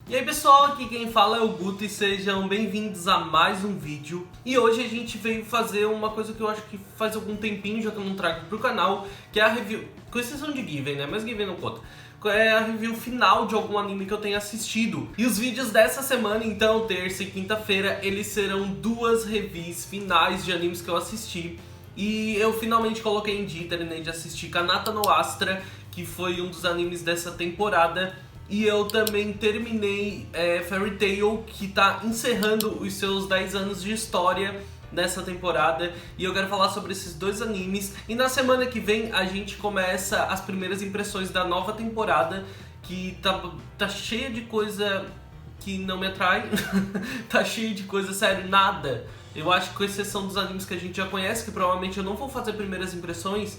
E aí pessoal, aqui quem fala é o Guto e sejam bem-vindos a mais um vídeo. E hoje a gente veio fazer uma coisa que eu acho que faz algum tempinho já que eu não trago pro canal, que é a review, com exceção de Given, né? Mas Given não conta. É a review final de algum anime que eu tenha assistido. E os vídeos dessa semana, então, terça e quinta-feira, eles serão duas reviews finais de animes que eu assisti. E eu finalmente coloquei em dia, terminei de assistir Kanata no Astra, que foi um dos animes dessa temporada. E eu também terminei Fairy Tail, que tá encerrando os seus 10 anos de história nessa temporada. E eu quero falar sobre esses dois animes. E na semana que vem a gente começa as primeiras impressões da nova temporada, que tá cheia de coisa que não me atrai. Tá cheia de coisa, sério, nada. Eu acho que com exceção dos animes que a gente já conhece, que provavelmente eu não vou fazer primeiras impressões,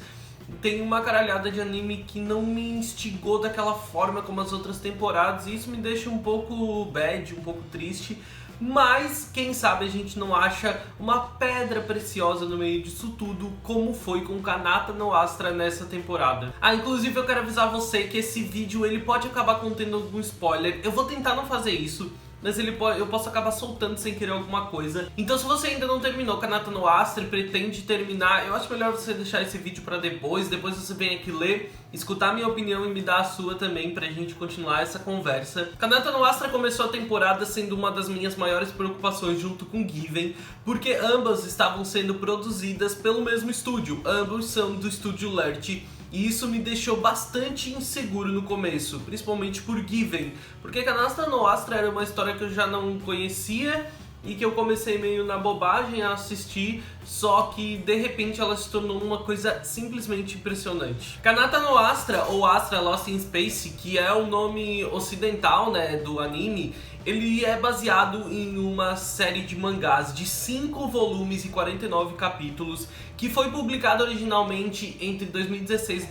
tem uma caralhada de anime que não me instigou daquela forma como as outras temporadas, e isso me deixa um pouco bad, um pouco triste. Mas quem sabe a gente não acha uma pedra preciosa no meio disso tudo, como foi com Kanata no Astra nessa temporada. Inclusive eu quero avisar você que esse vídeo ele pode acabar contendo algum spoiler. Eu vou tentar não fazer isso, mas eu posso acabar soltando sem querer alguma coisa. Então se você ainda não terminou Kanata no Astra e pretende terminar, eu acho melhor você deixar esse vídeo pra depois você vem aqui ler, escutar a minha opinião e me dar a sua também, pra gente continuar essa conversa. Kanata no Astra começou a temporada sendo uma das minhas maiores preocupações junto com Given, porque ambas estavam sendo produzidas pelo mesmo estúdio, ambos são do estúdio Lert. E isso me deixou bastante inseguro no começo, principalmente por Given, porque Kanata no Astra era uma história que eu já não conhecia e que eu comecei meio na bobagem a assistir, só que de repente ela se tornou uma coisa simplesmente impressionante. Kanata no Astra, ou Astra Lost in Space, que é o nome ocidental, né, do anime, ele é baseado em uma série de mangás de 5 volumes e 49 capítulos, que foi publicado originalmente entre 2016 e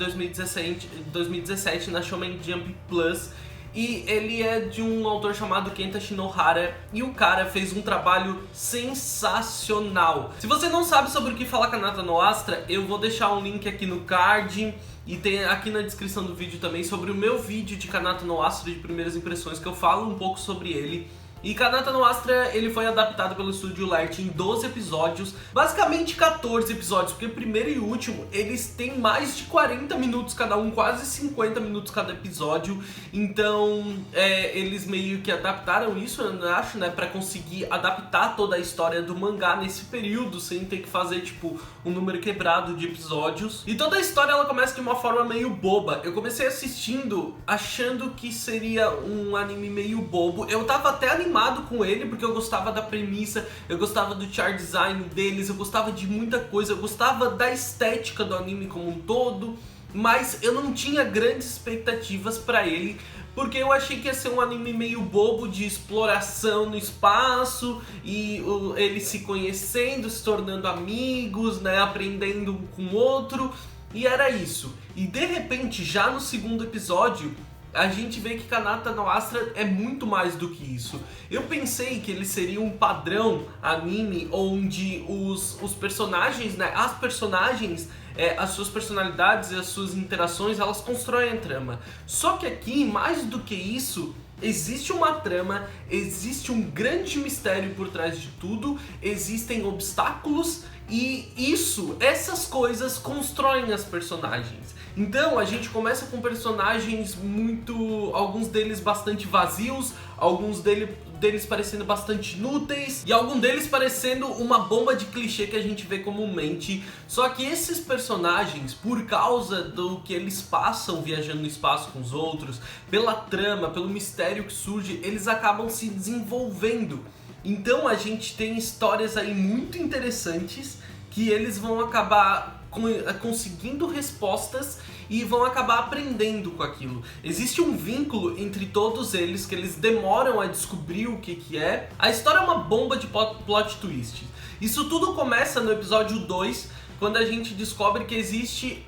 2017 na Shonen Jump Plus. E ele é de um autor chamado Kenta Shinohara, e o cara fez um trabalho sensacional. Se você não sabe sobre o que fala Kanata no Astra, eu vou deixar um link aqui no card e tem aqui na descrição do vídeo também sobre o meu vídeo de Kanata no Astra de primeiras impressões, que eu falo um pouco sobre ele. E Kanata no Astra, ele foi adaptado pelo estúdio Lert em 12 episódios, basicamente 14 episódios, porque o primeiro e o último, eles têm mais de 40 minutos cada um, quase 50 minutos cada episódio. Então, eles meio que adaptaram isso, eu acho, né, pra conseguir adaptar toda a história do mangá nesse período, sem ter que fazer, tipo, um número quebrado de episódios. E toda a história, ela começa de uma forma meio boba. Eu comecei assistindo achando que seria um anime meio bobo. Eu tava até animado com ele, porque eu gostava da premissa, eu gostava do chart design deles, eu gostava de muita coisa, eu gostava da estética do anime como um todo, mas eu não tinha grandes expectativas pra ele, porque eu achei que ia ser um anime meio bobo de exploração no espaço, e eles se conhecendo, se tornando amigos, né, aprendendo um com o outro, e era isso. E de repente, já no segundo episódio, a gente vê que Kanata no Astra é muito mais do que isso. Eu pensei que ele seria um padrão anime onde os personagens, né, as personagens, as suas personalidades e as suas interações, elas constroem a trama. Só que aqui, mais do que isso, existe uma trama, existe um grande mistério por trás de tudo, existem obstáculos e essas coisas constroem as personagens. Então a gente começa com personagens alguns deles bastante vazios, alguns deles parecendo bastante inúteis e alguns deles parecendo uma bomba de clichê que a gente vê comumente. Só que esses personagens, por causa do que eles passam viajando no espaço com os outros, pela trama, pelo mistério que surge, eles acabam se desenvolvendo. Então a gente tem histórias aí muito interessantes que eles vão acabar conseguindo respostas e vão acabar aprendendo com aquilo. Existe um vínculo entre todos eles que eles demoram a descobrir o que é. A história é uma bomba de plot twist. Isso tudo começa no episódio 2, quando a gente descobre que existe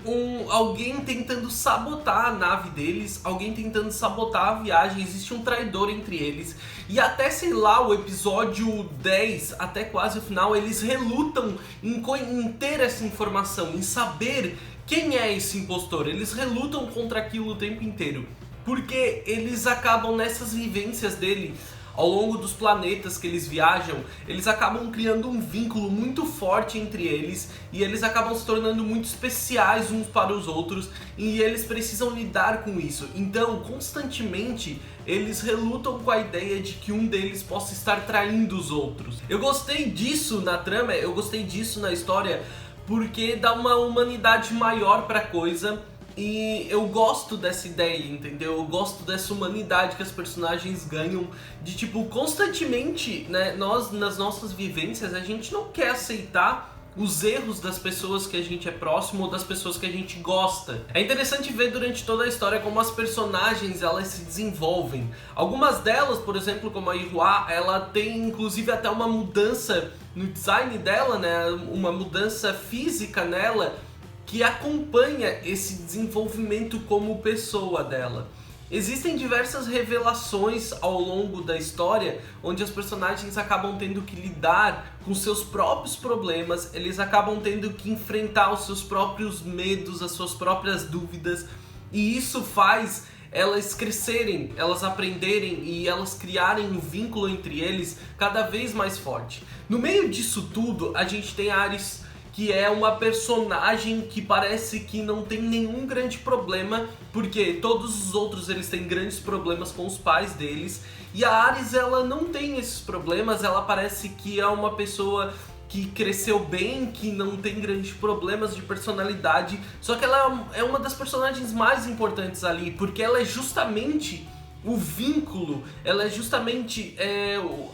alguém tentando sabotar a nave deles, alguém tentando sabotar a viagem, existe um traidor entre eles. E até, sei lá, o episódio 10, até quase o final, eles relutam em ter essa informação, em saber quem é esse impostor. Eles relutam contra aquilo o tempo inteiro. porque eles acabam nessas vivências dele, ao longo dos planetas que eles viajam, eles acabam criando um vínculo muito forte entre eles e eles acabam se tornando muito especiais uns para os outros e eles precisam lidar com isso. Então, constantemente, eles relutam com a ideia de que um deles possa estar traindo os outros. Eu gostei disso na trama, eu gostei disso na história, porque dá uma humanidade maior pra coisa. E eu gosto dessa ideia, entendeu? Eu gosto dessa humanidade que as personagens ganham de, tipo, constantemente, né? Nós, nas nossas vivências, a gente não quer aceitar os erros das pessoas que a gente é próximo ou das pessoas que a gente gosta. É interessante ver durante toda a história como as personagens, elas se desenvolvem. Algumas delas, por exemplo, como a Ihua, ela tem inclusive até uma mudança no design dela, né? Uma mudança física nela, que acompanha esse desenvolvimento como pessoa dela. Existem diversas revelações ao longo da história, onde os personagens acabam tendo que lidar com seus próprios problemas, eles acabam tendo que enfrentar os seus próprios medos, as suas próprias dúvidas, e isso faz elas crescerem, elas aprenderem e elas criarem um vínculo entre eles cada vez mais forte. No meio disso tudo, a gente tem a Aris, que é uma personagem que parece que não tem nenhum grande problema, porque todos os outros eles têm grandes problemas com os pais deles, e a Aris, ela não tem esses problemas, ela parece que é uma pessoa que cresceu bem, que não tem grandes problemas de personalidade, só que ela é uma das personagens mais importantes ali, porque ela é justamente o vínculo, ela é justamente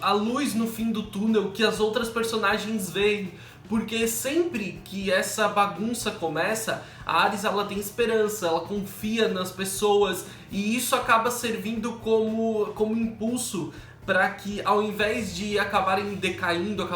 a luz no fim do túnel que as outras personagens veem. Porque sempre que essa bagunça começa, a Aris, ela tem esperança, ela confia nas pessoas e isso acaba servindo como impulso para que, ao invés de acabarem decaindo,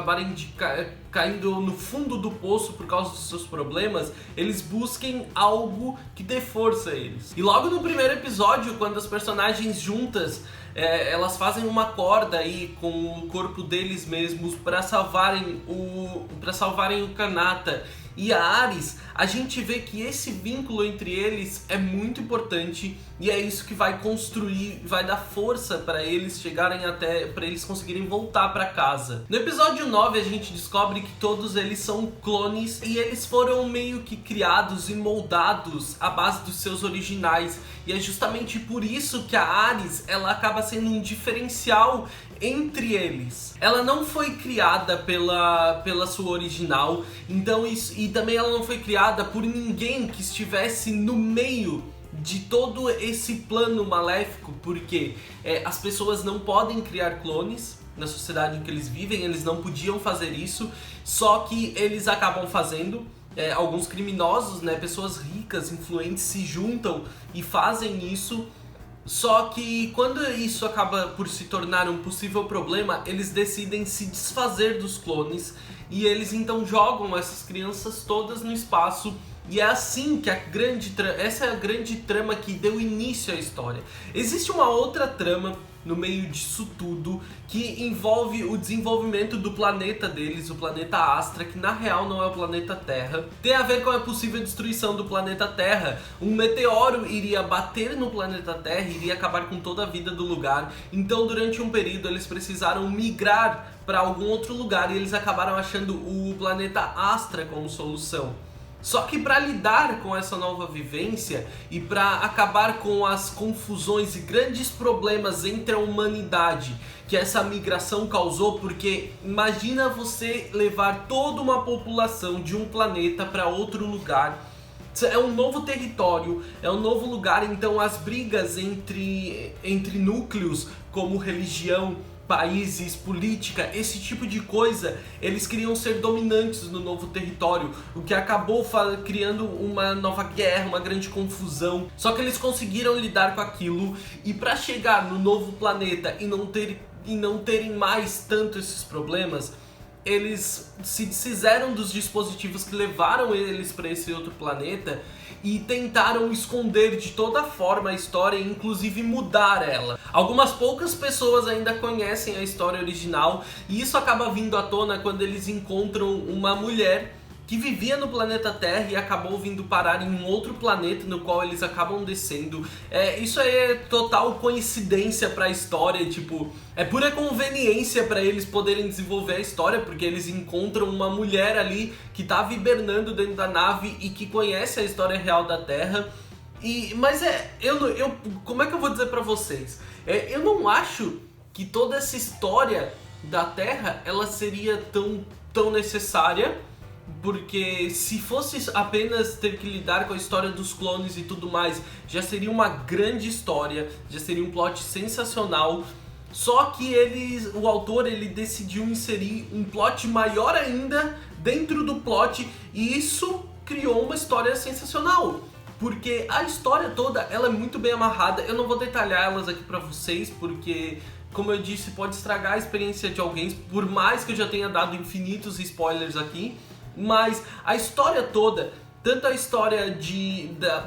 caindo no fundo do poço por causa dos seus problemas, eles busquem algo que dê força a eles. E logo no primeiro episódio, quando as personagens juntas elas fazem uma corda aí com o corpo deles mesmos para salvarem o Kanata e a Aris, a gente vê que esse vínculo entre eles é muito importante e é isso que vai construir, vai dar força para eles chegarem para eles conseguirem voltar para casa. No episódio 9 a gente descobre que todos eles são clones e eles foram meio que criados e moldados à base dos seus originais, e é justamente por isso que a Aris, ela acaba sendo um diferencial entre eles. Ela não foi criada pela sua original, então e também ela não foi criada por ninguém que estivesse no meio de todo esse plano maléfico, porque as pessoas não podem criar clones na sociedade em que eles vivem, eles não podiam fazer isso, só que eles acabam fazendo. Alguns criminosos, né, pessoas ricas, influentes, se juntam e fazem isso. Só que quando isso acaba por se tornar um possível problema, eles decidem se desfazer dos clones e eles então jogam essas crianças todas no espaço. E é assim que essa é a grande trama que deu início à história. Existe uma outra trama no meio disso tudo que envolve o desenvolvimento do planeta deles, o planeta Astra, que na real não é o planeta Terra. Tem a ver com a possível destruição do planeta Terra. Um meteoro iria bater no planeta Terra e iria acabar com toda a vida do lugar. Então, durante um período, eles precisaram migrar para algum outro lugar e eles acabaram achando o planeta Astra como solução. Só que para lidar com essa nova vivência e para acabar com as confusões e grandes problemas entre a humanidade que essa migração causou, porque imagina você levar toda uma população de um planeta para outro lugar, é um novo território, é um novo lugar, então as brigas entre núcleos como religião, países, política, esse tipo de coisa, eles queriam ser dominantes no novo território, o que acabou criando uma nova guerra, uma grande confusão. Só que eles conseguiram lidar com aquilo e para chegar no novo planeta e não terem mais tanto esses problemas, eles se desfizeram dos dispositivos que levaram eles para esse outro planeta e tentaram esconder de toda forma a história e inclusive mudar ela. Algumas poucas pessoas ainda conhecem a história original e isso acaba vindo à tona quando eles encontram uma mulher que vivia no planeta Terra e acabou vindo parar em um outro planeta no qual eles acabam descendo. Isso aí é total coincidência pra história, tipo, é pura conveniência pra eles poderem desenvolver a história, porque eles encontram uma mulher ali que tava hibernando dentro da nave e que conhece a história real da Terra. Mas como é que eu vou dizer pra vocês? Eu não acho que toda essa história da Terra ela seria tão necessária, porque se fosse apenas ter que lidar com a história dos clones e tudo mais, já seria uma grande história, já seria um plot sensacional. Só que o autor decidiu inserir um plot maior ainda dentro do plot, e isso criou uma história sensacional. Porque a história toda ela é muito bem amarrada. Eu não vou detalhar elas aqui pra vocês, porque, como eu disse, pode estragar a experiência de alguém, por mais que eu já tenha dado infinitos spoilers aqui. Mas a história toda, tanto a história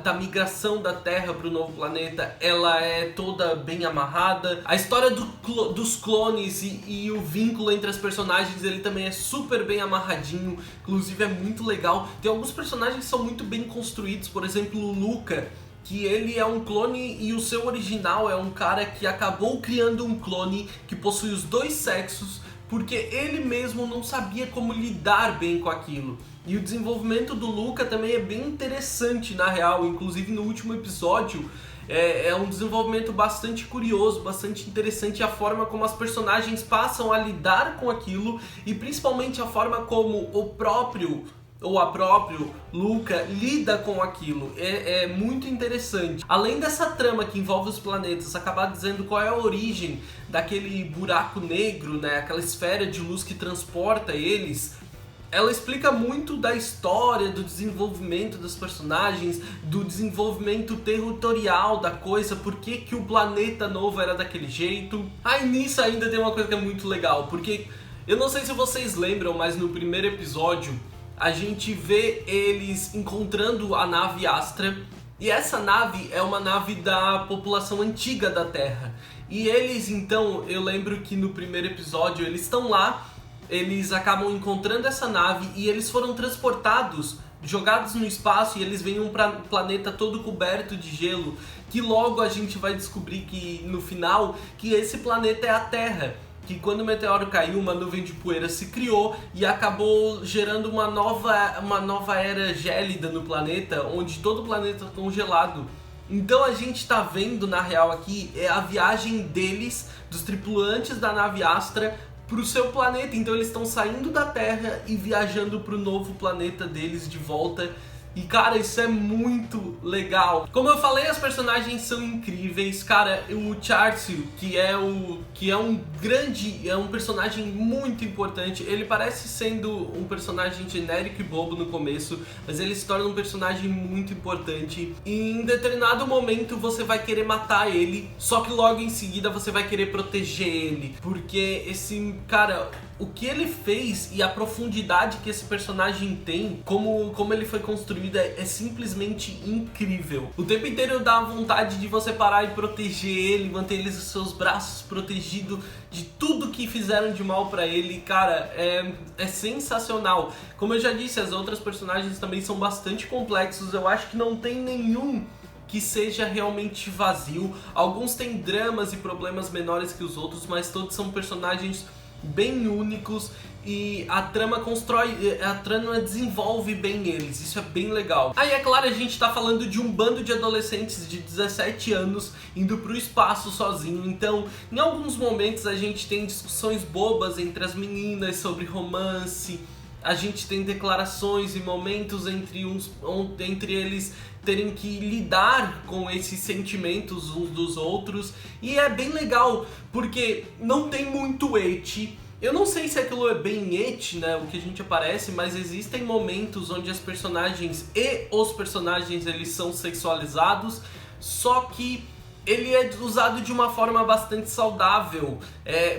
da migração da Terra para o novo planeta, ela é toda bem amarrada. A história dos clones e o vínculo entre as personagens, ele também é super bem amarradinho. Inclusive é muito legal. Tem alguns personagens que são muito bem construídos, por exemplo o Luca, que ele é um clone e o seu original é um cara que acabou criando um clone que possui os dois sexos, porque ele mesmo não sabia como lidar bem com aquilo. E o desenvolvimento do Luca também é bem interessante na real, inclusive no último episódio é um desenvolvimento bastante curioso, bastante interessante, a forma como as personagens passam a lidar com aquilo e principalmente a forma como o próprio Luca lida com aquilo. É muito interessante. Além dessa trama que envolve os planetas, acabar dizendo qual é a origem daquele buraco negro, né, aquela esfera de luz que transporta eles, ela explica muito da história, do desenvolvimento dos personagens, do desenvolvimento territorial da coisa, por que o planeta novo era daquele jeito. Aí nisso ainda tem uma coisa que é muito legal, porque eu não sei se vocês lembram, mas no primeiro episódio a gente vê eles encontrando a nave Astra, e essa nave é uma nave da população antiga da Terra. E eles então, eu lembro que no primeiro episódio eles estão lá, eles acabam encontrando essa nave e eles foram transportados, jogados no espaço, e eles vêm um planeta todo coberto de gelo, que logo a gente vai descobrir que no final, que esse planeta é a Terra. Que quando o meteoro caiu, uma nuvem de poeira se criou e acabou gerando uma nova era gélida no planeta, onde todo o planeta é congelado. Então a gente tá vendo na real aqui a viagem deles, dos tripulantes da nave Astra, pro seu planeta. Então eles estão saindo da Terra e viajando pro novo planeta deles de volta. E cara, isso é muito legal. Como eu falei, as personagens são incríveis. Cara, o Charsey, que é um personagem muito importante. Ele parece sendo um personagem genérico e bobo no começo, mas ele se torna um personagem muito importante. E em determinado momento você vai querer matar ele, só que logo em seguida você vai querer proteger ele, porque esse cara, o que ele fez e a profundidade que esse personagem tem, como ele foi construído, é simplesmente incrível. O tempo inteiro dá vontade de você parar e proteger ele, manter ele nos seus braços, protegido de tudo que fizeram de mal pra ele. Cara, é sensacional. Como eu já disse, as outras personagens também são bastante complexos. Eu acho que não tem nenhum que seja realmente vazio. Alguns têm dramas e problemas menores que os outros, mas todos são personagens bem únicos e a trama desenvolve bem eles, isso é bem legal. Aí é claro, a gente tá falando de um bando de adolescentes de 17 anos indo pro espaço sozinho, então em alguns momentos a gente tem discussões bobas entre as meninas sobre romance, a gente tem declarações e momentos entre eles terem que lidar com esses sentimentos uns dos outros, e é bem legal, porque não tem muito eti. Eu não sei se aquilo é bem eti, né, o que a gente aparece, mas existem momentos onde as personagens e os personagens eles são sexualizados, só que ele é usado de uma forma bastante saudável.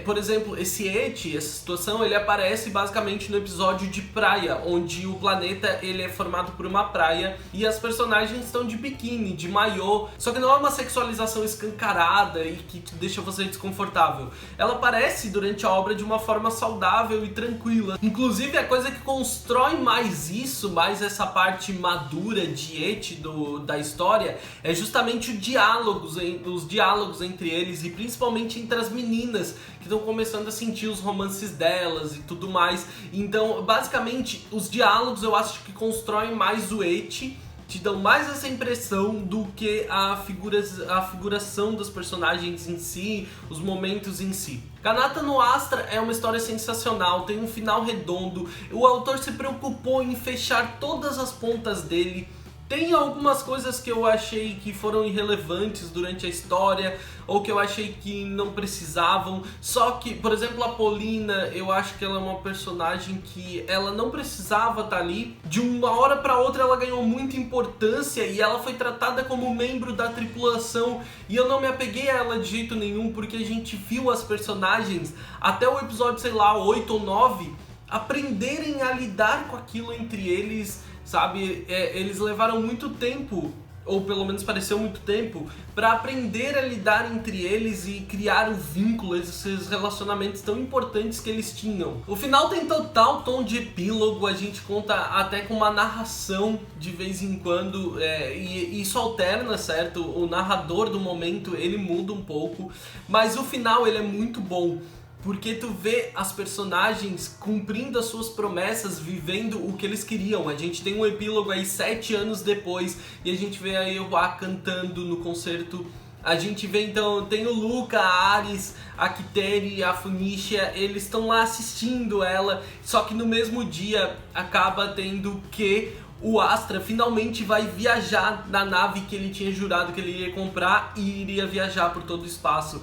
Por exemplo, esse essa situação, ele aparece basicamente no episódio de praia, onde o planeta ele é formado por uma praia e as personagens estão de biquíni, de maiô, só que não é uma sexualização escancarada e que deixa você desconfortável. Ela aparece durante a obra de uma forma saudável e tranquila. Inclusive, a coisa que constrói mais isso, mais essa parte madura de ecchi da história, é justamente os diálogos entre eles e principalmente entre as meninas que estão começando a sentir os romances delas e tudo mais. Então, basicamente, os diálogos eu acho que constroem mais o ecchi, te dão mais essa impressão do que a figuração dos personagens em si, os momentos em si. Kanata no Astra é uma história sensacional, tem um final redondo, o autor se preocupou em fechar todas as pontas dele. Tem algumas coisas que eu achei que foram irrelevantes durante a história, ou que eu achei que não precisavam. Só que, por exemplo, a Polina, eu acho que ela é uma personagem que ela não precisava estar ali. De uma hora para outra ela ganhou muita importância e ela foi tratada como membro da tripulação. E eu não me apeguei a ela de jeito nenhum, porque a gente viu as personagens até o episódio, sei lá, 8 ou 9, aprenderem a lidar com aquilo entre eles. Sabe, eles levaram muito tempo, ou pelo menos pareceu muito tempo, para aprender a lidar entre eles e criar um vínculo, esses relacionamentos tão importantes que eles tinham. O final tem total tom de epílogo, a gente conta até com uma narração de vez em quando, e isso alterna, certo? O narrador do momento, ele muda um pouco, mas o final ele é muito bom. Porque tu vê as personagens cumprindo as suas promessas, vivendo o que eles queriam. A gente tem um epílogo aí 7 anos depois e a gente vê a Ewa cantando no concerto. A gente vê então, tem o Luca, a Aris, a Kiteri, a Funisha, eles estão lá assistindo ela. Só que no mesmo dia acaba tendo que o Astra finalmente vai viajar na nave que ele tinha jurado que ele iria comprar e iria viajar por todo o espaço.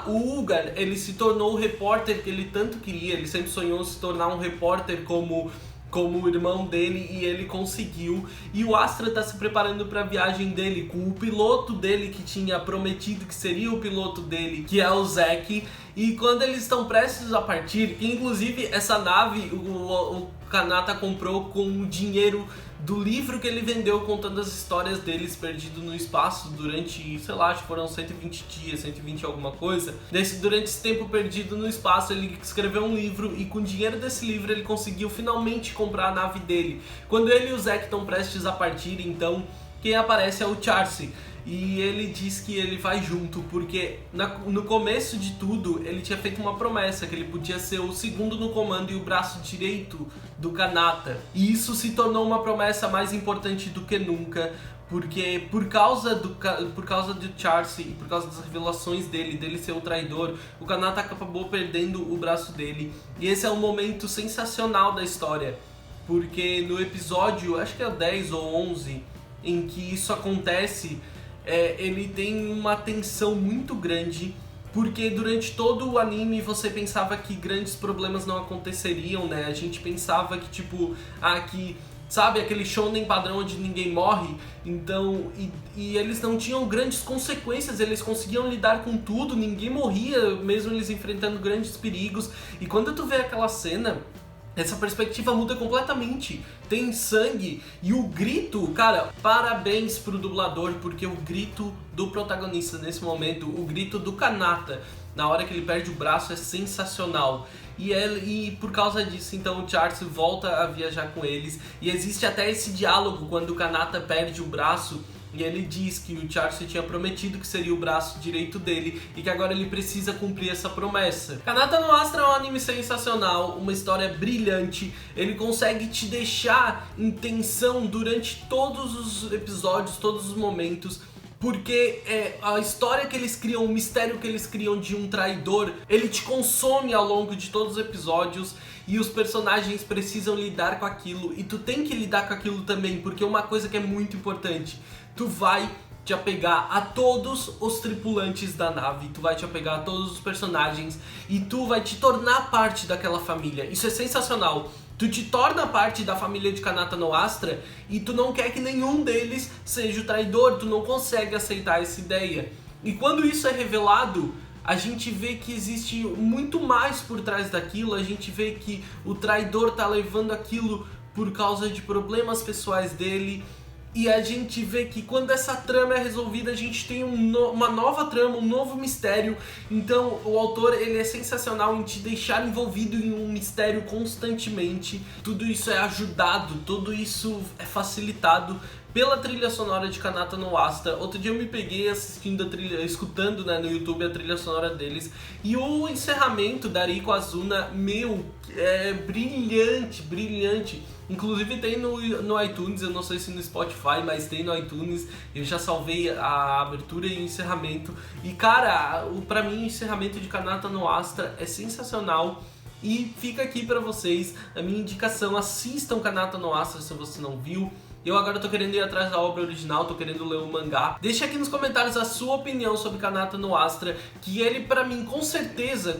O Ugar, ele se tornou o repórter que ele tanto queria, ele sempre sonhou se tornar um repórter como o irmão dele e ele conseguiu. E o Astra está se preparando para a viagem dele com o piloto dele que tinha prometido que seria o piloto dele, que é o Zack. E quando eles estão prestes a partir, inclusive essa nave o Kanata comprou com o dinheiro do livro que ele vendeu contando as histórias deles perdidos no espaço durante, sei lá, acho que foram 120 dias, 120 alguma coisa. Durante esse tempo perdido no espaço, ele escreveu um livro e com o dinheiro desse livro ele conseguiu finalmente comprar a nave dele. Quando ele e o Zack estão prestes a partir, então, quem aparece é o Charcy. E ele diz que ele vai junto, porque no começo de tudo ele tinha feito uma promessa, que ele podia ser o segundo no comando e o braço direito do Kanata. E isso se tornou uma promessa mais importante do que nunca, porque por causa do Charcy e por causa das revelações dele ser o traidor, o Kanata acabou perdendo o braço dele. E esse é um momento sensacional da história, porque no episódio, acho que é o 10 ou 11, em que isso acontece, ele tem uma tensão muito grande, porque durante todo o anime você pensava que grandes problemas não aconteceriam, né? A gente pensava que, tipo, sabe, aquele shonen padrão onde ninguém morre, então, e eles não tinham grandes consequências, eles conseguiam lidar com tudo, ninguém morria, mesmo eles enfrentando grandes perigos. E quando tu vê aquela cena, essa perspectiva muda completamente, tem sangue e o grito, cara, parabéns pro dublador, porque o grito do protagonista nesse momento, o grito do Kanata, na hora que ele perde o braço, é sensacional. E por causa disso, então, o Charcy volta a viajar com eles, e existe até esse diálogo quando o Kanata perde o braço, e ele diz que o Charcy tinha prometido que seria o braço direito dele e que agora ele precisa cumprir essa promessa. Kanata no Astra é um anime sensacional, uma história brilhante. Ele consegue te deixar em tensão durante todos os episódios, todos os momentos. Porque a história que eles criam, o mistério que eles criam de um traidor, ele te consome ao longo de todos os episódios e os personagens precisam lidar com aquilo e tu tem que lidar com aquilo também, porque uma coisa que é muito importante, tu vai te apegar a todos os tripulantes da nave, tu vai te apegar a todos os personagens e tu vai te tornar parte daquela família. Isso é sensacional. Tu te torna parte da família de Kanata no Astra e tu não quer que nenhum deles seja o traidor, tu não consegue aceitar essa ideia. E quando isso é revelado, a gente vê que existe muito mais por trás daquilo, a gente vê que o traidor tá levando aquilo por causa de problemas pessoais dele. E a gente vê que quando essa trama é resolvida, a gente tem uma nova trama, um novo mistério. Então o autor, ele é sensacional em te deixar envolvido em um mistério constantemente. Tudo isso é ajudado, tudo isso é facilitado pela trilha sonora de Kanata no Asta. Outro dia eu me peguei assistindo a trilha, escutando, né, no YouTube a trilha sonora deles. E o encerramento da Riko Azuna, meu, é brilhante, brilhante. Inclusive tem no iTunes, eu não sei se no Spotify, mas tem no iTunes. Eu já salvei a abertura e o encerramento. E cara, pra mim o encerramento de Kanata no Asta é sensacional. E fica aqui pra vocês a minha indicação: assistam Kanata no Asta se você não viu. Eu agora tô querendo ir atrás da obra original, tô querendo ler o mangá. Deixa aqui nos comentários a sua opinião sobre Kanata no Asta, que ele, pra mim, com certeza,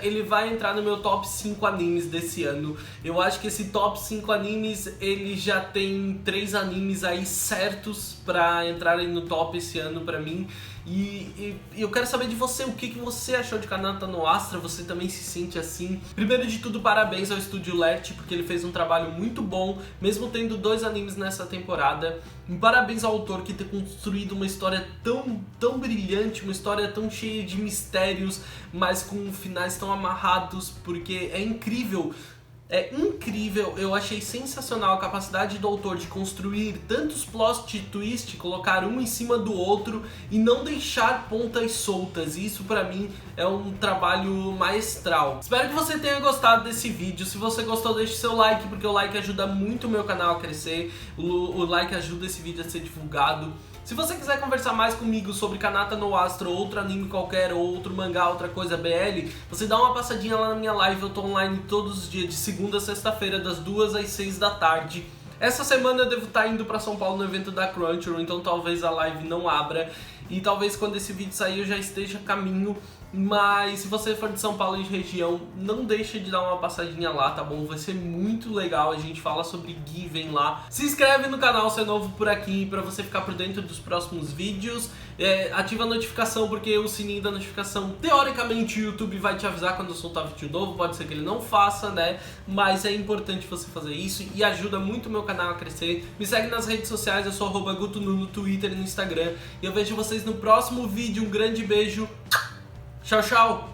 ele vai entrar no meu top 5 animes desse ano. Eu acho que esse top 5 animes, ele já tem 3 animes aí certos pra entrarem no top esse ano pra mim. E eu quero saber de você, o que você achou de Kanata no Asta? Você também se sente assim? Primeiro de tudo, parabéns ao Estúdio Lert, porque ele fez um trabalho muito bom, mesmo tendo 2 animes nessa temporada. E parabéns ao autor que ter construído uma história tão brilhante, uma história tão cheia de mistérios, mas com finais tão amarrados, porque é incrível. É incrível, eu achei sensacional a capacidade do autor de construir tantos plot twists, colocar um em cima do outro e não deixar pontas soltas. Isso pra mim é um trabalho maestral. Espero que você tenha gostado desse vídeo. Se você gostou, deixe seu like, porque o like ajuda muito o meu canal a crescer. O like ajuda esse vídeo a ser divulgado. Se você quiser conversar mais comigo sobre Kanata no Asta, outro anime qualquer, ou outro mangá, outra coisa BL, você dá uma passadinha lá na minha live. Eu tô online todos os dias, de segunda a sexta-feira, das 2 às 6 da tarde. Essa semana eu devo estar indo pra São Paulo no evento da Crunchyroll, então talvez a live não abra. E talvez quando esse vídeo sair eu já esteja a caminho. Mas se você for de São Paulo e de região, não deixe de dar uma passadinha lá, tá bom? Vai ser muito legal, a gente fala sobre Given lá. Se inscreve no canal se é novo por aqui, pra você ficar por dentro dos próximos vídeos. Ativa a notificação, porque o sininho da notificação, teoricamente o YouTube vai te avisar quando eu soltar vídeo novo. Pode ser que ele não faça, né? Mas é importante você fazer isso e ajuda muito o meu canal a crescer. Me segue nas redes sociais, eu sou @GutoNu no Twitter e no Instagram. E eu vejo vocês no próximo vídeo. Um grande beijo. Tchau, tchau!